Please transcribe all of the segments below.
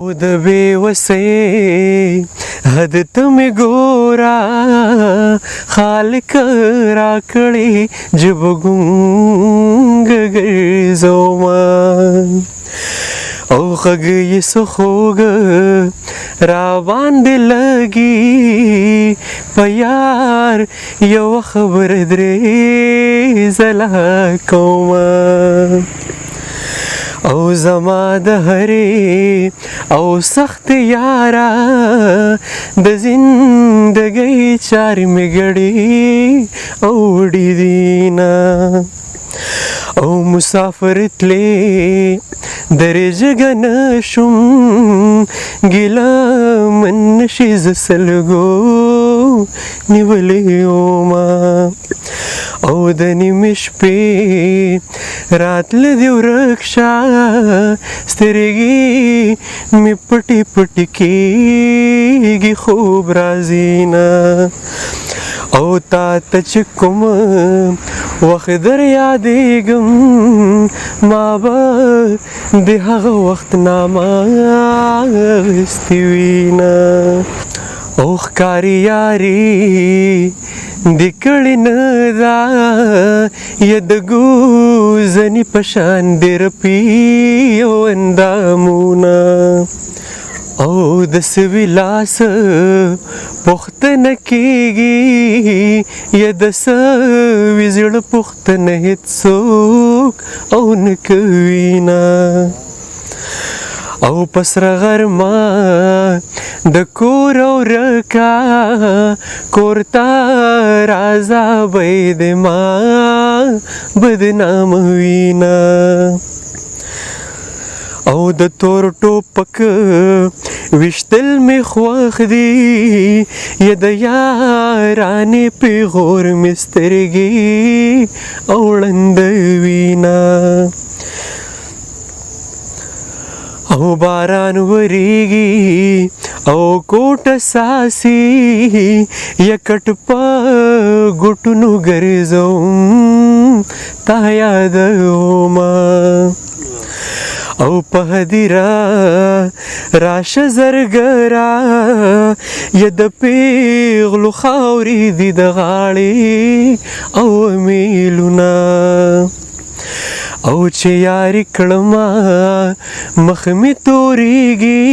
د बेवسۍ حد ته مې ګورا خالق راکړې ژبه ګونګ ګرځومه او غږ یې څه خوږ راباندې لګي په یار یوه خبره درې ځله کومه او زما د هرې او سخت یارا د زندګۍ چارې مې ګړې او وړې دینه او مسافر تلې درې جګه نشم ګیله من نشي زه سلګو نیولې ومه او د نیمې شپې راتله دې ورک شه سترګې مې پټې پټې کېږي خوب راځي نه او تا ته چې کوم وخت در یادېږم ما به د هغه وخت نامه اخیستې وینه او ښکاري یاري د کړي نه ده یا د ګوزنې په شان د رپي او اندامونه او د سوي لاس پوښتنه کېږي یا د سوي زړه پوښتنه هېڅوک او نه کوي نه او پسره غرمه د کور او رکا کور ته راځه بی د ما بدنام وینا او د تور ټوپک وشتل می خوښ دی یا د یارانې پیغور می سترګې او ړند وینا او باران وریږي او کوټ ساسي یا کټ په ګوټونو ګرځوم تا یادومه او په هدیره راشه زرګرا یا د پیغلو خاورې دي د غاړې او میلونه او چې یاري کړما مخ مې تورېږي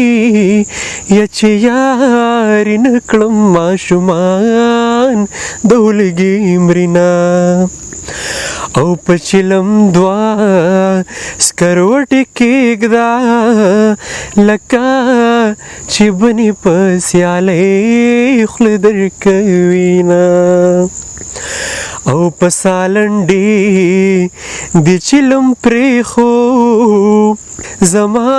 یا چې یاري نه کړم ماشومان د ولږې مړینه او په چلم دوه سکروټې کېږده لکه چې بنې په سیالۍ خوله درکوینه او په سالنډې د چلم پرېښو زما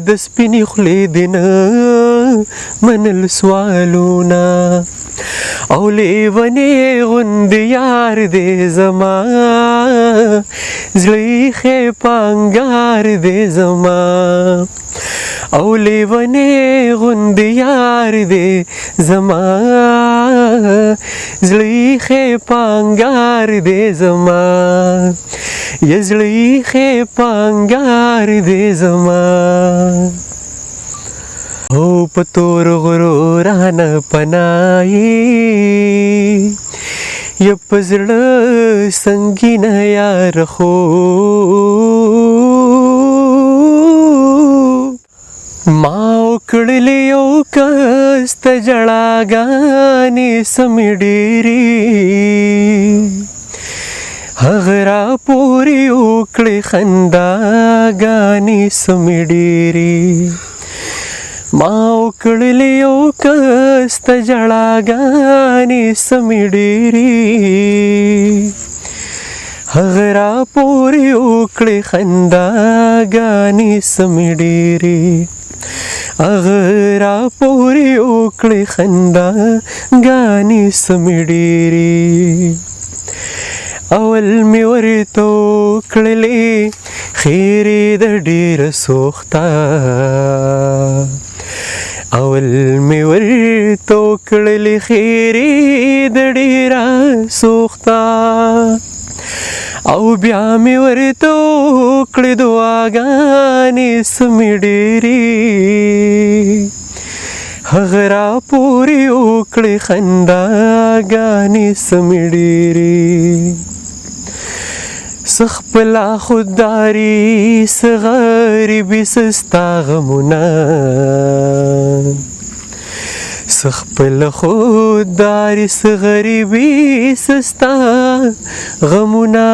د سپینې خولې دې نه منل سوالونه او لیونې غوندې یار دې زما زړه ایښی په انګار دې زما او لیونې غوندې یار دې زما زړه ایښی په انګار دې زما یا زړه ایښی په انګار دې زما او په تور غرو رانه پناه یا په زړه سنګینه یار خوب ما وکړلې یو کس ته ژړاګانې سمې ډېرې هغه راپورې وکړې خنداګانې سمې ډېرې ما وکړلې یو کس ته ژړاګانې سمې ډېرې هغه راپورې وکړې خنداګانې سمې ډېرې هغه راپورې وکړې خنداګانې سمې ډېرې اول مې ورته وکړلې خیرې د ډېره سوخته اول مې ورته وکړلې خیرې د ډېره سوخته او بیا مې ورته وکړې دعاګانې سمې ډېرې هغه راپورې وکړې خنداګانې سمې ډېرې څه خپله خودداري څه غریبي څه ستا غمونه څه خپله خودداري څه غریبي څه ستا غمونه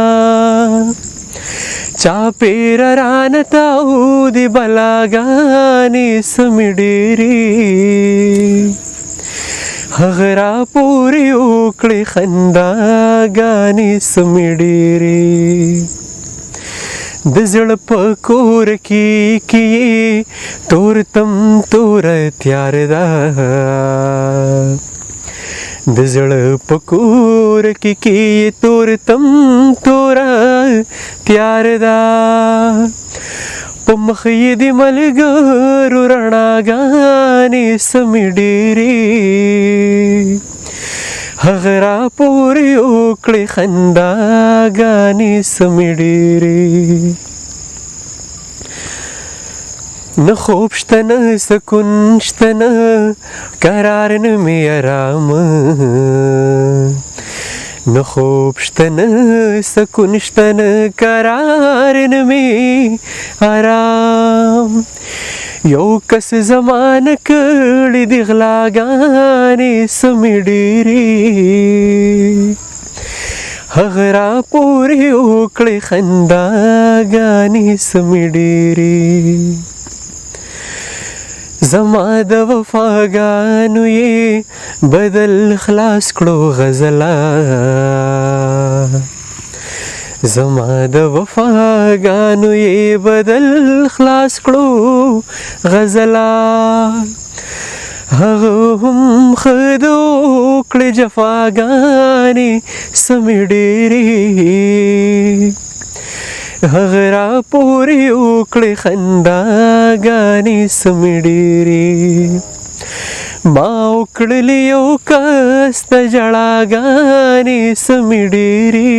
چاپېره رانه تاودې بلاګانې سمې ډېرې هغه راپورې وکړې خنداګانې سمې ډېرې د زړه په کور کې تور تم توره تیار ده د زړه په کور کې تور تم توره تیار ده په مخ یې د ملګرو رڼاګانې سمې ډېرې هغه راپورې وکړې خنداګانې سمې ډېرې نه خوب شته نه سکون شته نه قرار نه مې ارام نه خوب شته نه سکون شته نه قرار نه مې ارام یو کس زمانه کړي د غلاګانې سمې ډېرې هغه راپورې وکړې خنداګانې سمې ډېرې زما د وفاګانو یې بدل خلاص کړو غزله زما د وفاګانو یې بدل خلاص کړو غزله هغه هم ښه د وکړې جفاګانې سمې ډېرې هغه راپورې وکړې خنداګانې سمې ډېرې ما وکړلې یو کس ته ژړاګانې سمې ډېرې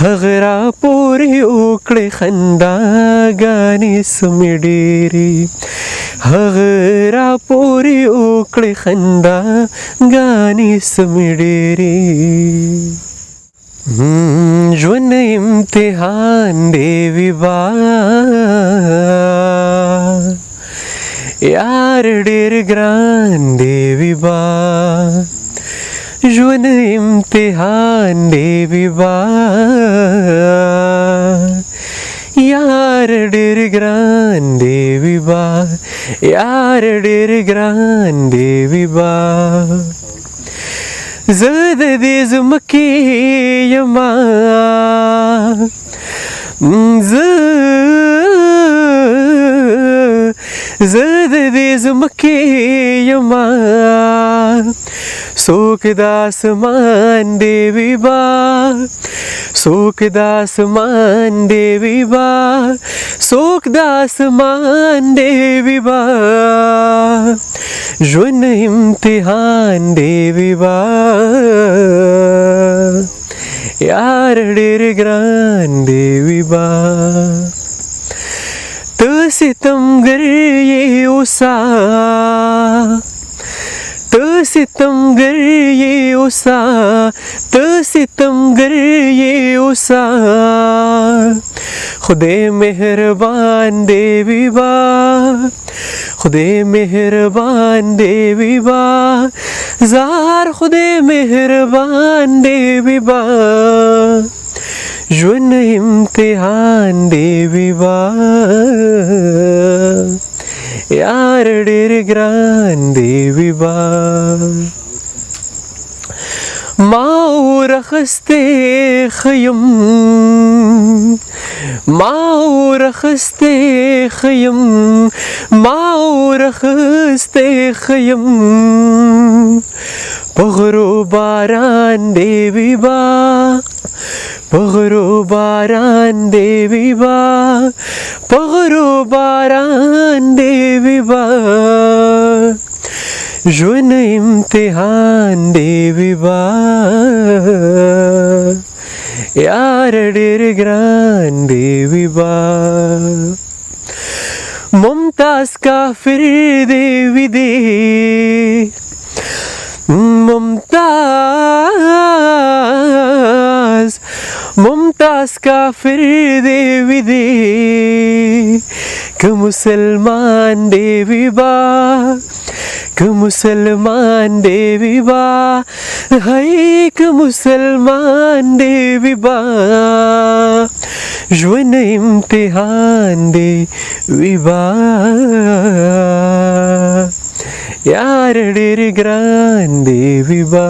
هغه راپورې وکړې خنداګانې سمې ډېرې هغه راپورې وکړې خنداګانې سمې ډېرې ژوند امتحان دی ویبا یار ډېر ګران دی ویبا ژوند امتحان دی ویبا یار ډېر ګران دی ویبا یار ډېر ګران دی ویبا زه د دې ځمکې یما زه د دې ځمکې یما څوک د اسمان دی ویبا څوک د اسمان دی ویبا څوک د اسمان دی ویبا ژوند امتحان دی ویبا یار ډېر ګران دی ویبا ته ستمګر یې اوسه ته ستمګر یې اوسه ته ستمګر یې اوسه خدای مهربان دی ویبا خدای مهربان دی ویبا زار خدای مهربان دی ویبا ژوند امتحان دی ویبا یار ډېر ګران دی ویبا ما ورخسته خیم ما ورخسته خیم ما ورخسته خیم پغرو باران دی ویبا پغرو باران دی ویبا پغرو باران دی ویبا ژوند امتحان دی ویبا यार der grain देवी बा मुमताज का फिर देवी दे मुमताज का फिर देवी दे कि मुसलमान देवी बा कि मुसलमान देवी बा है कि मुसलमान देवी बा ژوند امتحان देवी बा यार ډېر ګران देवी बा